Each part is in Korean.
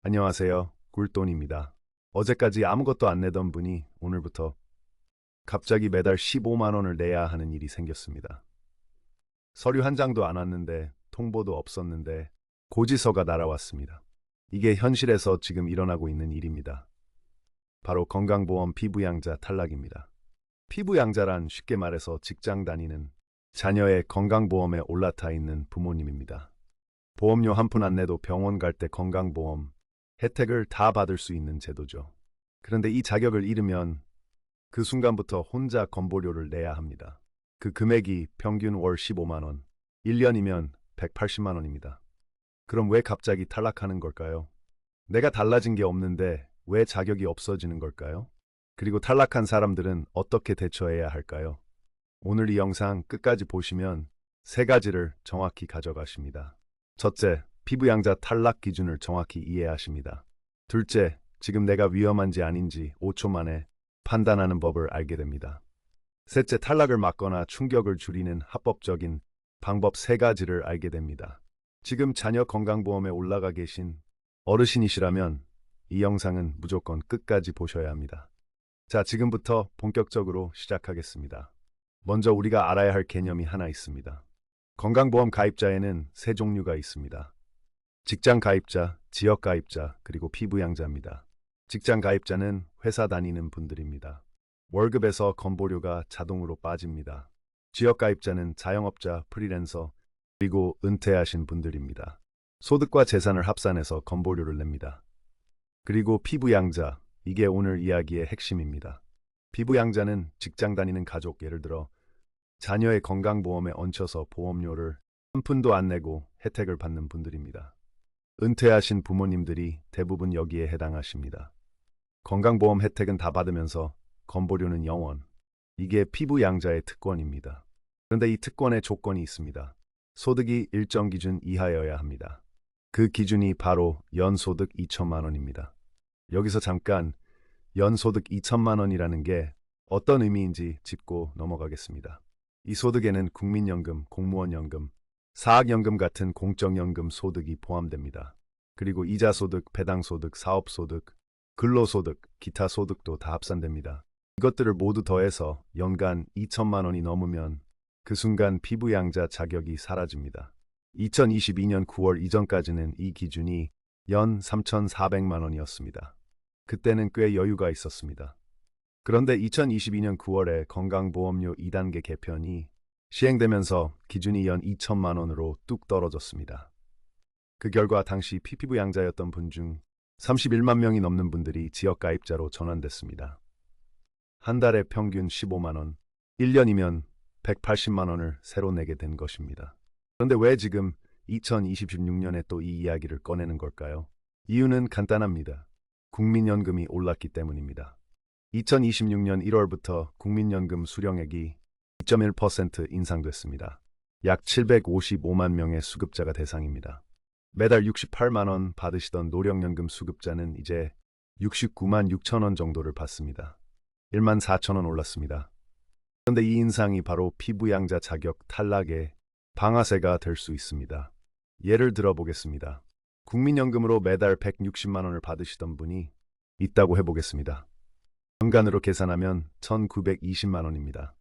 안녕하세요. 굴돈입니다. 어제까지 아무것도 안 내던 분이 오늘부터 갑자기 매달 15만 원을 내야 하는 일이 생겼습니다. 서류 한 장도 안 왔는데 통보도 없었는데 고지서가 날아왔습니다. 이게 현실에서 지금 일어나고 있는 일입니다. 바로 건강보험 피부양자 탈락입니다. 피부양자란 쉽게 말해서 직장 다니는 자녀의 건강보험에 올라타 있는 부모님입니다. 보험료 한 푼 안 내도 병원 갈 때 건강보험 혜택을 다 받을 수 있는 제도죠. 그런데 이 자격을 잃으면 그 순간부터 혼자 건보료를 내야 합니다. 그 금액이 평균 월 15만 원, 1년이면 180만 원입니다. 그럼 왜 갑자기 탈락하는 걸까요? 내가 달라진 게 없는데 왜 자격이 없어지는 걸까요? 그리고 탈락한 사람들은 어떻게 대처해야 할까요? 오늘 이 영상 끝까지 보시면 세 가지를 정확히 가져가십니다. 첫째, 피부양자 탈락 기준을 정확히 이해하십니다. 둘째, 지금 내가 위험한지 아닌지 5초 만에 판단하는 법을 알게 됩니다. 셋째, 탈락을 막거나 충격을 줄이는 합법적인 방법 세 가지를 알게 됩니다. 지금 자녀 건강보험에 올라가 계신 어르신이시라면 이 영상은 무조건 끝까지 보셔야 합니다. 자, 지금부터 본격적으로 시작하겠습니다. 먼저 우리가 알아야 할 개념이 하나 있습니다. 건강보험 가입자에는 세 종류가 있습니다. 직장 가입자, 지역 가입자, 그리고 피부양자입니다. 직장 가입자는 회사 다니는 분들입니다. 월급에서 건보료가 자동으로 빠집니다. 지역 가입자는 자영업자, 프리랜서, 그리고 은퇴하신 분들입니다. 소득과 재산을 합산해서 건보료를 냅니다. 그리고 피부양자, 이게 오늘 이야기의 핵심입니다. 피부양자는 직장 다니는 가족, 예를 들어 자녀의 건강보험에 얹혀서 보험료를 한 푼도 안 내고 혜택을 받는 분들입니다. 은퇴하신 부모님들이 대부분 여기에 해당하십니다. 건강보험 혜택은 다 받으면서 건보료는 0원. 이게 피부양자의 특권입니다. 그런데 이 특권에 조건이 있습니다. 소득이 일정 기준 이하여야 합니다. 그 기준이 바로 연소득 2천만 원입니다. 여기서 잠깐 연소득 2천만 원이라는 게 어떤 의미인지 짚고 넘어가겠습니다. 이 소득에는 국민연금, 공무원연금, 사학연금 같은 공적연금 소득이 포함됩니다. 그리고 이자소득, 배당소득, 사업소득, 근로소득, 기타 소득도 다 합산됩니다. 이것들을 모두 더해서 연간 2천만 원이 넘으면 그 순간 피부양자 자격이 사라집니다. 2022년 9월 이전까지는 이 기준이 연 3,400만 원이었습니다. 그때는 꽤 여유가 있었습니다. 그런데 2022년 9월에 건강보험료 2단계 개편이 시행되면서 기준이 연 2천만 원으로 뚝 떨어졌습니다. 그 결과 당시 피부양자였던 분 중 31만 명이 넘는 분들이 지역가입자로 전환됐습니다. 한 달에 평균 15만 원, 1년이면 180만 원을 새로 내게 된 것입니다. 그런데 왜 지금 2026년에 또 이 이야기를 꺼내는 걸까요? 이유는 간단합니다. 국민연금이 올랐기 때문입니다. 2026년 1월부터 국민연금 수령액이 2.1% 인상됐습니다. 약 755만 명의 수급자가 대상입니다. 매달 68만 원 받으시던 노령연금 수급자는 이제 69만 6천 원 정도를 받습니다. 1만 4천 원 올랐습니다. 그런데 이 인상이 바로 피부양자 자격 탈락의 방아쇠가 될 수 있습니다. 예를 들어 보겠습니다. 국민연금으로 매달 160만 원을 받으시던 분이 있다고 해보겠습니다. 연간으로 계산하면 1,920만 원입니다.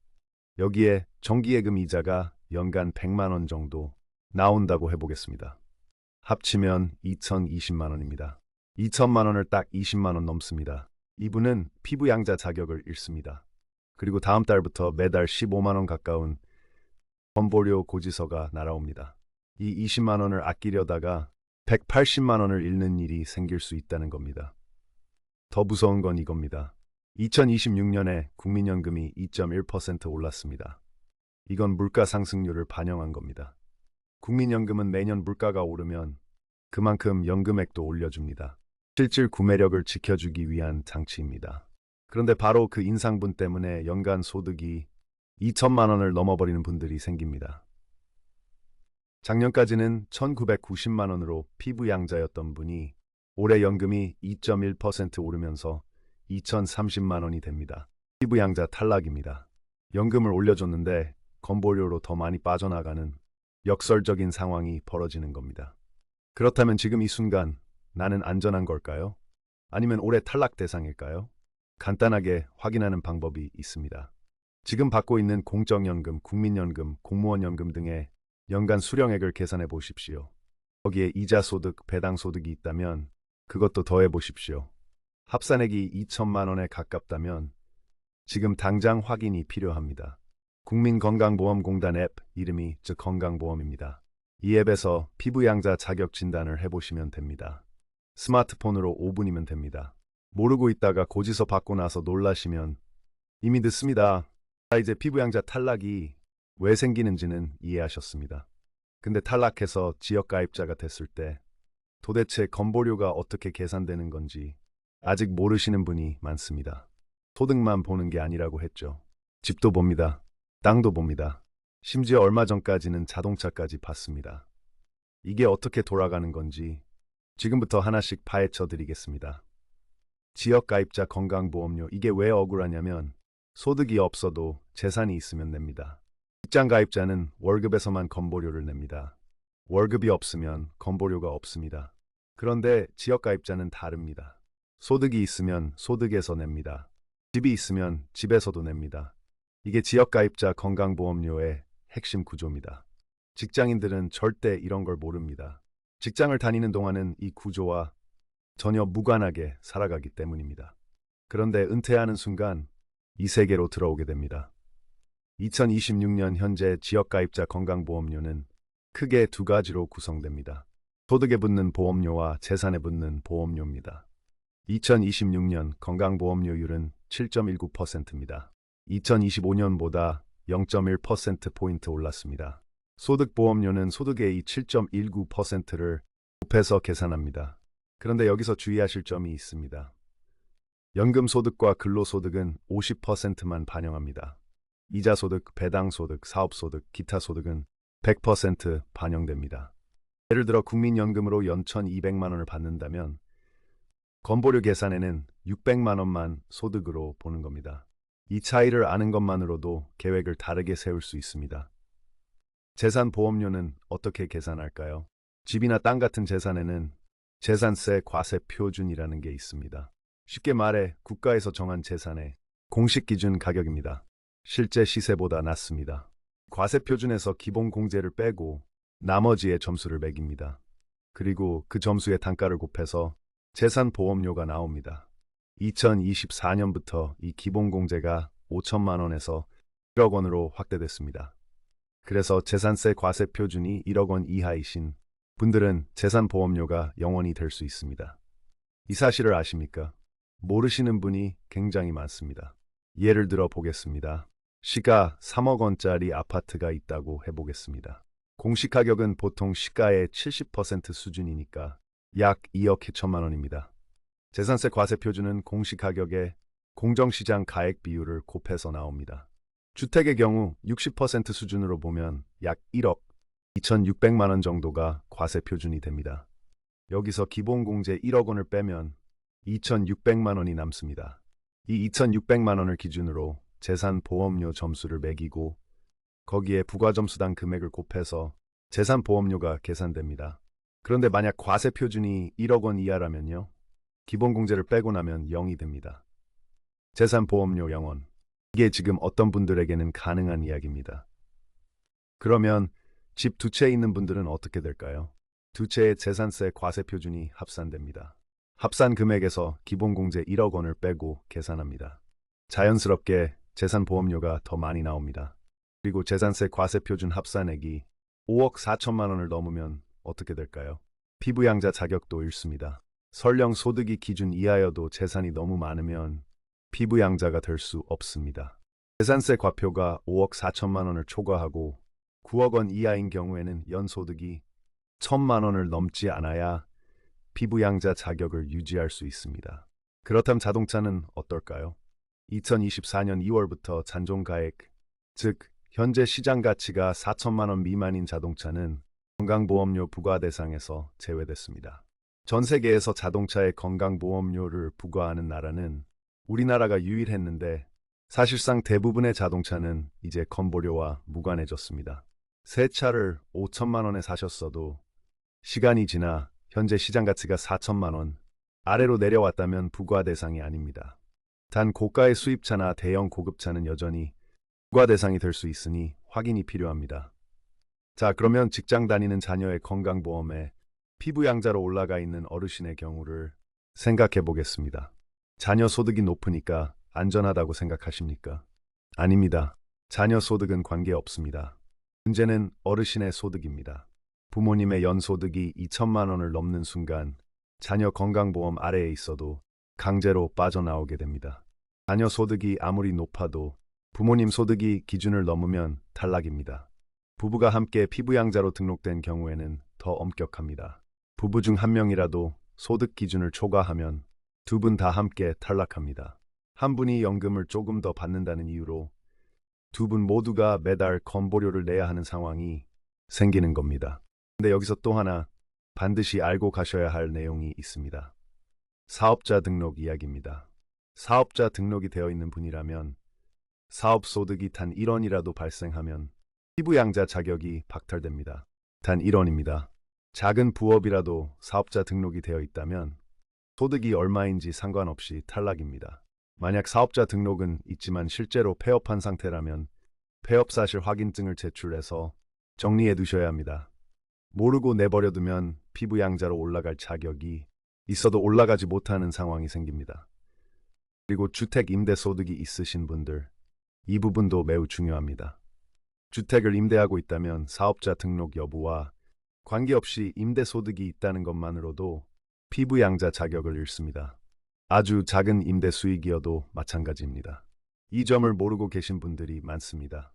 여기에 정기예금 이자가 연간 100만 원 정도 나온다고 해보겠습니다. 합치면 2,020만 원입니다. 2천만 원을 딱 20만 원 넘습니다. 이분은 피부양자 자격을 잃습니다. 그리고 다음 달부터 매달 15만 원 가까운 건보료 고지서가 날아옵니다. 이 20만 원을 아끼려다가 180만 원을 잃는 일이 생길 수 있다는 겁니다. 더 무서운 건 이겁니다. 2026년에 국민연금이 2.1% 올랐습니다. 이건 물가 상승률을 반영한 겁니다. 국민연금은 매년 물가가 오르면 그만큼 연금액도 올려줍니다. 실질 구매력을 지켜주기 위한 장치입니다. 그런데 바로 그 인상분 때문에 연간 소득이 2천만 원을 넘어버리는 분들이 생깁니다. 작년까지는 1,990만 원으로 피부양자였던 분이 올해 연금이 2.1% 오르면서 2,030만 원이 됩니다. 피부양자 탈락입니다. 연금을 올려줬는데 건보료로 더 많이 빠져나가는 역설적인 상황이 벌어지는 겁니다. 그렇다면 지금 이 순간 나는 안전한 걸까요? 아니면 올해 탈락 대상일까요? 간단하게 확인하는 방법이 있습니다. 지금 받고 있는 공적연금, 국민연금, 공무원연금 등의 연간 수령액을 계산해 보십시오. 거기에 이자 소득, 배당 소득이 있다면 그것도 더해 보십시오. 합산액이 2천만 원에 가깝다면 지금 당장 확인이 필요합니다. 국민건강보험공단 앱 이름이 즉 건강보험입니다. 이 앱에서 피부양자 자격 진단을 해보시면 됩니다. 스마트폰으로 5분이면 됩니다. 모르고 있다가 고지서 받고 나서 놀라시면 이미 늦습니다. 이제 피부양자 탈락이 왜 생기는지는 이해하셨습니다. 근데 탈락해서 지역가입자가 됐을 때 도대체 건보료가 어떻게 계산되는 건지 아직 모르시는 분이 많습니다. 소득만 보는 게 아니라고 했죠. 집도 봅니다. 땅도 봅니다. 심지어 얼마 전까지는 자동차까지 봤습니다. 이게 어떻게 돌아가는 건지 지금부터 하나씩 파헤쳐 드리겠습니다. 지역가입자 건강보험료 이게 왜 억울하냐면 소득이 없어도 재산이 있으면 냅니다. 직장가입자는 월급에서만 건보료를 냅니다. 월급이 없으면 건보료가 없습니다. 그런데 지역가입자는 다릅니다. 소득이 있으면 소득에서 냅니다. 집이 있으면 집에서도 냅니다. 이게 지역가입자 건강보험료의 핵심 구조입니다. 직장인들은 절대 이런 걸 모릅니다. 직장을 다니는 동안은 이 구조와 전혀 무관하게 살아가기 때문입니다. 그런데 은퇴하는 순간 이 세계로 들어오게 됩니다. 2026년 현재 지역가입자 건강보험료는 크게 두 가지로 구성됩니다. 소득에 붙는 보험료와 재산에 붙는 보험료입니다. 2026년 건강보험료율은 7.19%입니다. 2025년보다 0.1%포인트 올랐습니다. 소득보험료는 소득의 이 7.19%를 곱해서 계산합니다. 그런데 여기서 주의하실 점이 있습니다. 연금소득과 근로소득은 50%만 반영합니다. 이자소득, 배당소득, 사업소득, 기타 소득은 100% 반영됩니다. 예를 들어 국민연금으로 연 1,200만 원을 받는다면 건보료 계산에는 600만 원만 소득으로 보는 겁니다. 이 차이를 아는 것만으로도 계획을 다르게 세울 수 있습니다. 재산보험료는 어떻게 계산할까요? 집이나 땅 같은 재산에는 재산세 과세 표준이라는 게 있습니다. 쉽게 말해 국가에서 정한 재산의 공식 기준 가격입니다. 실제 시세보다 낮습니다. 과세 표준에서 기본 공제를 빼고 나머지의 점수를 매깁니다. 그리고 그 점수의 단가를 곱해서 재산보험료가 나옵니다. 2024년부터 이 기본 공제가 5천만 원에서 1억 원으로 확대됐습니다. 그래서 재산세 과세 표준이 1억 원 이하이신 분들은 재산보험료가 0원이 될 수 있습니다. 이 사실을 아십니까? 모르시는 분이 굉장히 많습니다. 예를 들어 보겠습니다. 시가 3억 원짜리 아파트가 있다고 해보겠습니다. 공시가격은 보통 시가의 70% 수준이니까 약 2억 2천만 원입니다. 재산세 과세 표준은 공시가격의 공정시장 가액 비율을 곱해서 나옵니다. 주택의 경우 60% 수준으로 보면 약 1억 2,600만 원 정도가 과세 표준이 됩니다. 여기서 기본 공제 1억 원을 빼면 2,600만 원이 남습니다. 이 2,600만 원을 기준으로 재산보험료 점수를 매기고 거기에 부가점수당 금액을 곱해서 재산보험료가 계산됩니다. 그런데 만약 과세 표준이 1억 원 이하라면요. 기본 공제를 빼고 나면 0이 됩니다. 재산보험료 0원. 이게 지금 어떤 분들에게는 가능한 이야기입니다. 그러면 집 두 채 있는 분들은 어떻게 될까요? 두 채의 재산세 과세 표준이 합산됩니다. 합산 금액에서 기본 공제 1억 원을 빼고 계산합니다. 자연스럽게 재산보험료가 더 많이 나옵니다. 그리고 재산세 과세 표준 합산액이 5억 4천만 원을 넘으면 어떻게 될까요? 피부양자 자격도 잃습니다. 설령 소득이 기준 이하여도 재산이 너무 많으면 피부양자가 될 수 없습니다. 재산세 과표가 5억 4천만 원을 초과하고 9억 원 이하인 경우에는 연소득이 1,000만 원을 넘지 않아야 피부양자 자격을 유지할 수 있습니다. 그렇다면 자동차는 어떨까요? 2024년 2월부터 잔존가액, 즉 현재 시장 가치가 4천만 원 미만인 자동차는 건강보험료 부과 대상에서 제외됐습니다. 전 세계에서 자동차에 건강보험료를 부과하는 나라는 우리나라가 유일했는데 사실상 대부분의 자동차는 이제 건보료와 무관해졌습니다. 새 차를 5천만 원에 사셨어도 시간이 지나 현재 시장 가치가 4천만 원 아래로 내려왔다면 부과 대상이 아닙니다. 단 고가의 수입차나 대형 고급차는 여전히 부과 대상이 될 수 있으니 확인이 필요합니다. 자, 그러면 직장 다니는 자녀의 건강보험에 피부양자로 올라가 있는 어르신의 경우를 생각해 보겠습니다. 자녀 소득이 높으니까 안전하다고 생각하십니까? 아닙니다. 자녀 소득은 관계없습니다. 문제는 어르신의 소득입니다. 부모님의 연소득이 2천만 원을 넘는 순간 자녀 건강보험 아래에 있어도 강제로 빠져나오게 됩니다. 자녀 소득이 아무리 높아도 부모님 소득이 기준을 넘으면 탈락입니다. 부부가 함께 피부양자로 등록된 경우에는 더 엄격합니다. 부부 중 한 명이라도 소득 기준을 초과하면 두 분 다 함께 탈락합니다. 한 분이 연금을 조금 더 받는다는 이유로 두 분 모두가 매달 건보료를 내야 하는 상황이 생기는 겁니다. 근데 여기서 또 하나 반드시 알고 가셔야 할 내용이 있습니다. 사업자 등록 이야기입니다. 사업자 등록이 되어 있는 분이라면 사업 소득이 단 1원이라도 발생하면 피부양자 자격이 박탈됩니다. 단 1원입니다. 작은 부업이라도 사업자 등록이 되어 있다면 소득이 얼마인지 상관없이 탈락입니다. 만약 사업자 등록은 있지만 실제로 폐업한 상태라면 폐업 사실 확인증을 제출해서 정리해 두셔야 합니다. 모르고 내버려 두면 피부양자로 올라갈 자격이 있어도 올라가지 못하는 상황이 생깁니다. 그리고 주택 임대 소득이 있으신 분들, 이 부분도 매우 중요합니다. 주택을 임대하고 있다면 사업자 등록 여부와 관계없이 임대 소득이 있다는 것만으로도 피부양자 자격을 잃습니다. 아주 작은 임대 수익이어도 마찬가지입니다. 이 점을 모르고 계신 분들이 많습니다.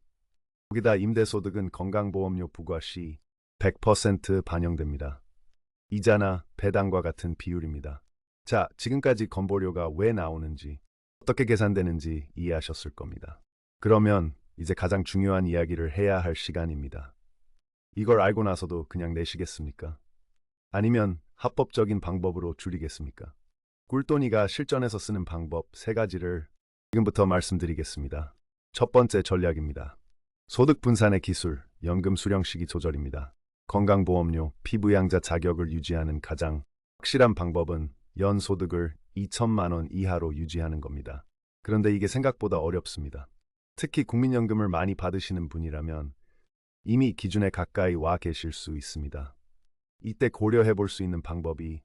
거기다 임대 소득은 건강보험료 부과 시 100% 반영됩니다. 이자나 배당과 같은 비율입니다. 자, 지금까지 건보료가 왜 나오는지, 어떻게 계산되는지 이해하셨을 겁니다. 그러면 이제 가장 중요한 이야기를 해야 할 시간입니다. 이걸 알고 나서도 그냥 내시겠습니까? 아니면 합법적인 방법으로 줄이겠습니까? 꿀돈이가 실전에서 쓰는 방법 3가지를 지금부터 말씀드리겠습니다. 첫 번째 전략입니다. 소득 분산의 기술, 연금 수령 시기 조절입니다. 건강보험료, 피부양자 자격을 유지하는 가장 확실한 방법은 연소득을 2천만 원 이하로 유지하는 겁니다. 그런데 이게 생각보다 어렵습니다. 특히 국민연금을 많이 받으시는 분이라면 이미 기준에 가까이 와 계실 수 있습니다. 이때 고려해 볼 수 있는 방법이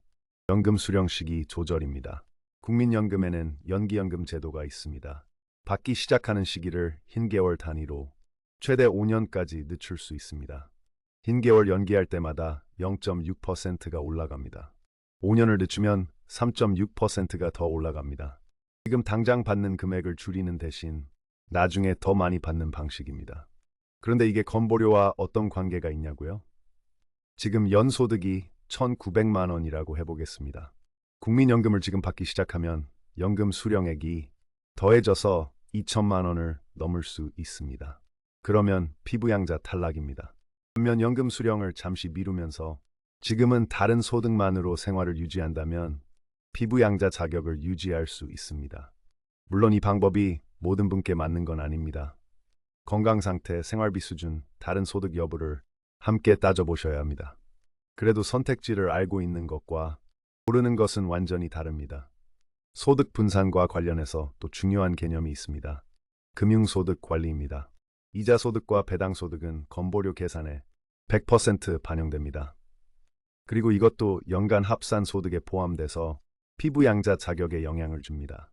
연금 수령 시기 조절입니다. 국민연금에는 연기연금 제도가 있습니다. 받기 시작하는 시기를 흰개월 단위로 최대 5년까지 늦출 수 있습니다. 흰개월 연기할 때마다 0.6%가 올라갑니다. 5년을 늦추면 3.6%가 더 올라갑니다. 지금 당장 받는 금액을 줄이는 대신 나중에 더 많이 받는 방식입니다. 그런데 이게 건보료와 어떤 관계가 있냐고요? 지금 연소득이 1,900만 원이라고 해보겠습니다. 국민연금을 지금 받기 시작하면 연금 수령액이 더해져서 2천만 원을 넘을 수 있습니다. 그러면 피부양자 탈락입니다. 반면 연금 수령을 잠시 미루면서 지금은 다른 소득만으로 생활을 유지한다면 피부양자 자격을 유지할 수 있습니다. 물론 이 방법이 모든 분께 맞는 건 아닙니다. 건강 상태, 생활비 수준, 다른 소득 여부를 함께 따져보셔야 합니다. 그래도 선택지를 알고 있는 것과 모르는 것은 완전히 다릅니다. 소득 분산과 관련해서 또 중요한 개념이 있습니다. 금융소득 관리입니다. 이자 소득과 배당 소득은 건보료 계산에 100% 반영됩니다. 그리고 이것도 연간 합산 소득에 포함돼서 피부양자 자격에 영향을 줍니다.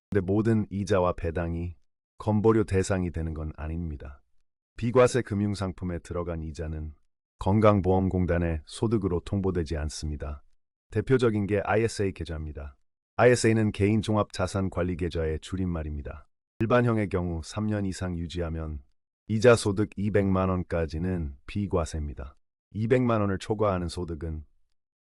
근데 모든 이자와 배당이 건보료 대상이 되는 건 아닙니다. 비과세 금융상품에 들어간 이자는 건강보험공단의 소득으로 통보되지 않습니다. 대표적인 게 ISA 계좌입니다. ISA는 개인종합자산관리계좌의 줄임말입니다. 일반형의 경우 3년 이상 유지하면 이자 소득 200만 원까지는 비과세입니다. 200만 원을 초과하는 소득은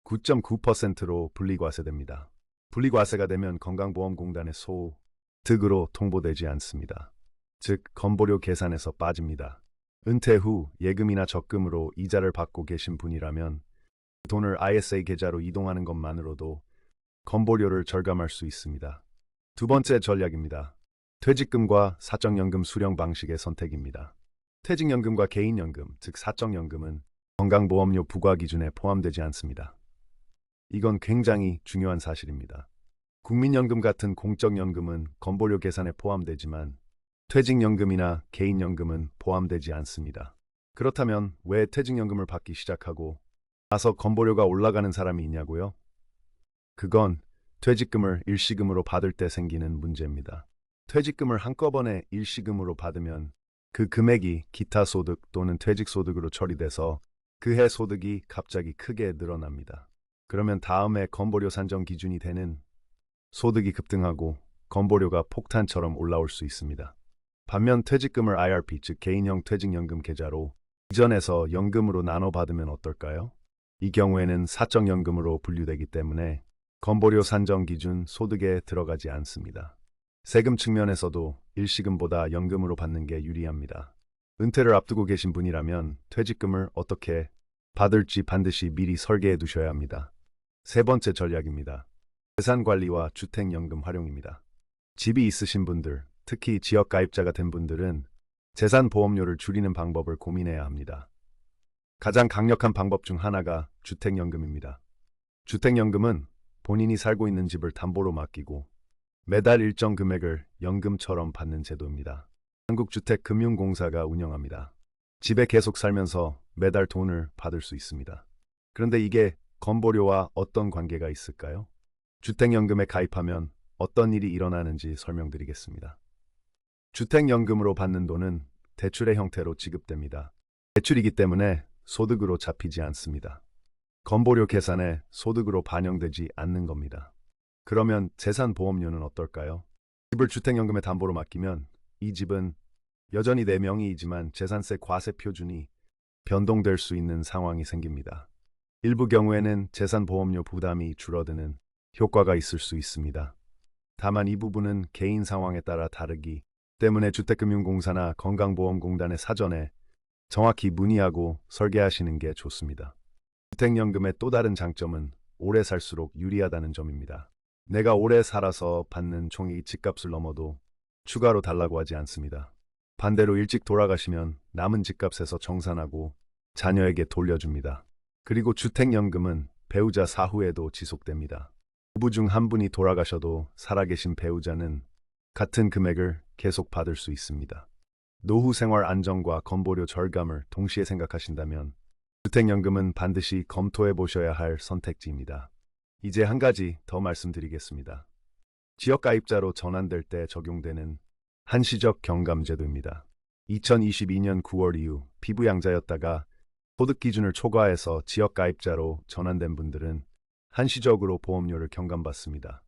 9.9%로 분리과세됩니다. 분리과세가 되면 건강보험공단의 소득으로 통보되지 않습니다. 즉, 건보료 계산에서 빠집니다. 은퇴 후 예금이나 적금으로 이자를 받고 계신 분이라면 돈을 ISA 계좌로 이동하는 것만으로도 건보료를 절감할 수 있습니다. 두 번째 전략입니다. 퇴직금과 사적연금 수령 방식의 선택입니다. 퇴직연금과 개인연금, 즉 사적연금은 건강보험료 부과 기준에 포함되지 않습니다. 이건 굉장히 중요한 사실입니다. 국민연금 같은 공적연금은 건보료 계산에 포함되지만 퇴직연금이나 개인연금은 포함되지 않습니다. 그렇다면 왜 퇴직연금을 받기 시작하고 나서 건보료가 올라가는 사람이 있냐고요? 그건 퇴직금을 일시금으로 받을 때 생기는 문제입니다. 퇴직금을 한꺼번에 일시금으로 받으면 그 금액이 기타 소득 또는 퇴직소득으로 처리돼서 그 해 소득이 갑자기 크게 늘어납니다. 그러면 다음에 건보료 산정 기준이 되는 소득이 급등하고 건보료가 폭탄처럼 올라올 수 있습니다. 반면 퇴직금을 IRP 즉 개인형 퇴직연금 계좌로 이전해서 연금으로 나눠 받으면 어떨까요? 이 경우에는 사적연금으로 분류되기 때문에 건보료 산정 기준 소득에 들어가지 않습니다. 세금 측면에서도 일시금보다 연금으로 받는 게 유리합니다. 은퇴를 앞두고 계신 분이라면 퇴직금을 어떻게 받을지 반드시 미리 설계해 두셔야 합니다. 세 번째 전략입니다. 재산관리와 주택연금 활용입니다. 집이 있으신 분들, 특히 지역가입자가 된 분들은 재산보험료를 줄이는 방법을 고민해야 합니다. 가장 강력한 방법 중 하나가 주택연금입니다. 주택연금은 본인이 살고 있는 집을 담보로 맡기고 매달 일정 금액을 연금처럼 받는 제도입니다. 한국주택금융공사가 운영합니다. 집에 계속 살면서 매달 돈을 받을 수 있습니다. 그런데 이게 건보료와 어떤 관계가 있을까요? 주택연금에 가입하면 어떤 일이 일어나는지 설명드리겠습니다. 주택연금으로 받는 돈은 대출의 형태로 지급됩니다. 대출이기 때문에 소득으로 잡히지 않습니다. 건보료 계산에 소득으로 반영되지 않는 겁니다. 그러면 재산보험료는 어떨까요? 집을 주택연금에 담보로 맡기면 이 집은 여전히 내 명의이지만 재산세 과세 표준이 변동될 수 있는 상황이 생깁니다. 일부 경우에는 재산보험료 부담이 줄어드는 효과가 있을 수 있습니다. 다만 이 부분은 개인 상황에 따라 다르기 때문에 주택금융공사나 건강보험공단에 사전에 정확히 문의하고 설계하시는 게 좋습니다. 주택연금의 또 다른 장점은 오래 살수록 유리하다는 점입니다. 내가 오래 살아서 받는 총액이 집값을 넘어도 추가로 달라고 하지 않습니다. 반대로 일찍 돌아가시면 남은 집값에서 정산하고 자녀에게 돌려줍니다. 그리고 주택연금은 배우자 사후에도 지속됩니다. 부부 중 한 분이 돌아가셔도 살아계신 배우자는 같은 금액을 계속 받을 수 있습니다. 노후 생활 안정과 건보료 절감을 동시에 생각하신다면 주택연금은 반드시 검토해 보셔야 할 선택지입니다. 이제 한 가지 더 말씀드리겠습니다. 지역가입자로 전환될 때 적용되는 한시적 경감제도입니다. 2022년 9월 이후 피부양자였다가 소득 기준을 초과해서 지역가입자로 전환된 분들은 한시적으로 보험료를 경감받습니다.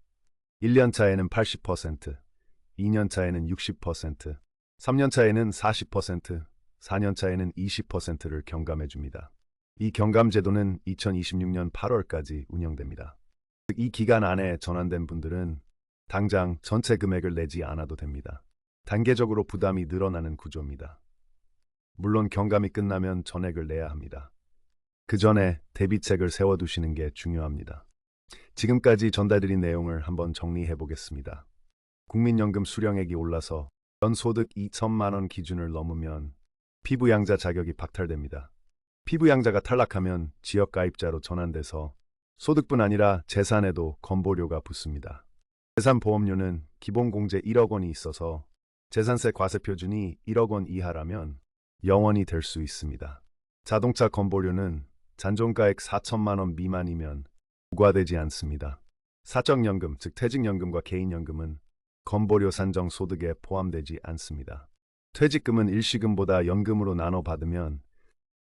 1년 차에는 80%, 2년 차에는 60%, 3년 차에는 40%, 4년 차에는 20%를 경감해 줍니다. 이 경감제도는 2026년 8월까지 운영됩니다. 이 기간 안에 전환된 분들은 당장 전체 금액을 내지 않아도 됩니다. 단계적으로 부담이 늘어나는 구조입니다. 물론 경감이 끝나면 전액을 내야 합니다. 그 전에 대비책을 세워두시는 게 중요합니다. 지금까지 전달드린 내용을 한번 정리해 보겠습니다. 국민연금 수령액이 올라서 연소득 2천만 원 기준을 넘으면 피부양자 자격이 박탈됩니다. 피부양자가 탈락하면 지역가입자로 전환돼서 소득뿐 아니라 재산에도 건보료가 붙습니다. 재산보험료는 기본공제 1억 원이 있어서 재산세 과세 표준이 1억 원 이하라면 0원이 될 수 있습니다. 자동차 건보료는 잔존가액 4천만 원 미만이면 부과되지 않습니다. 사적연금, 즉 퇴직연금과 개인연금은 건보료 산정 소득에 포함되지 않습니다. 퇴직금은 일시금보다 연금으로 나눠 받으면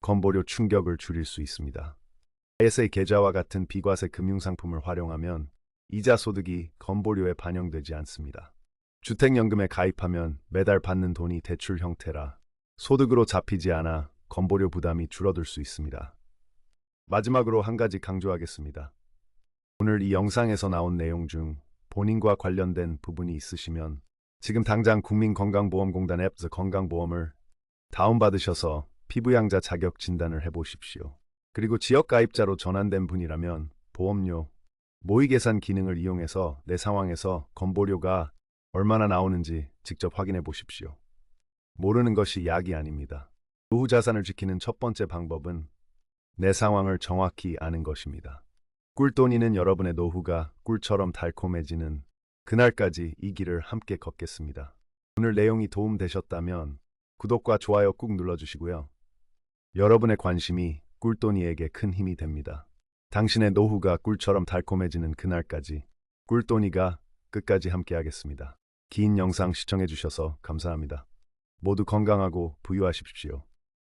건보료 충격을 줄일 수 있습니다. ISA 계좌와 같은 비과세 금융상품을 활용하면 이자 소득이 건보료에 반영되지 않습니다. 주택연금에 가입하면 매달 받는 돈이 대출 형태라 소득으로 잡히지 않아 건보료 부담이 줄어들 수 있습니다. 마지막으로 한 가지 강조하겠습니다. 오늘 이 영상에서 나온 내용 중 본인과 관련된 부분이 있으시면 지금 당장 국민건강보험공단 앱 건강보험을 다운받으셔서 피부양자 자격 진단을 해보십시오. 그리고 지역가입자로 전환된 분이라면 보험료, 모의계산 기능을 이용해서 내 상황에서 건보료가 얼마나 나오는지 직접 확인해 보십시오. 모르는 것이 약이 아닙니다. 노후 자산을 지키는 첫 번째 방법은 내 상황을 정확히 아는 것입니다. 꿀돈이는 여러분의 노후가 꿀처럼 달콤해지는 그날까지 이 길을 함께 걷겠습니다. 오늘 내용이 도움되셨다면 구독과 좋아요 꾹 눌러주시고요. 여러분의 관심이 꿀돈이에게 큰 힘이 됩니다. 당신의 노후가 꿀처럼 달콤해지는 그날까지 꿀돈이가 끝까지 함께하겠습니다. 긴 영상 시청해주셔서 감사합니다. 모두 건강하고 부유하십시오.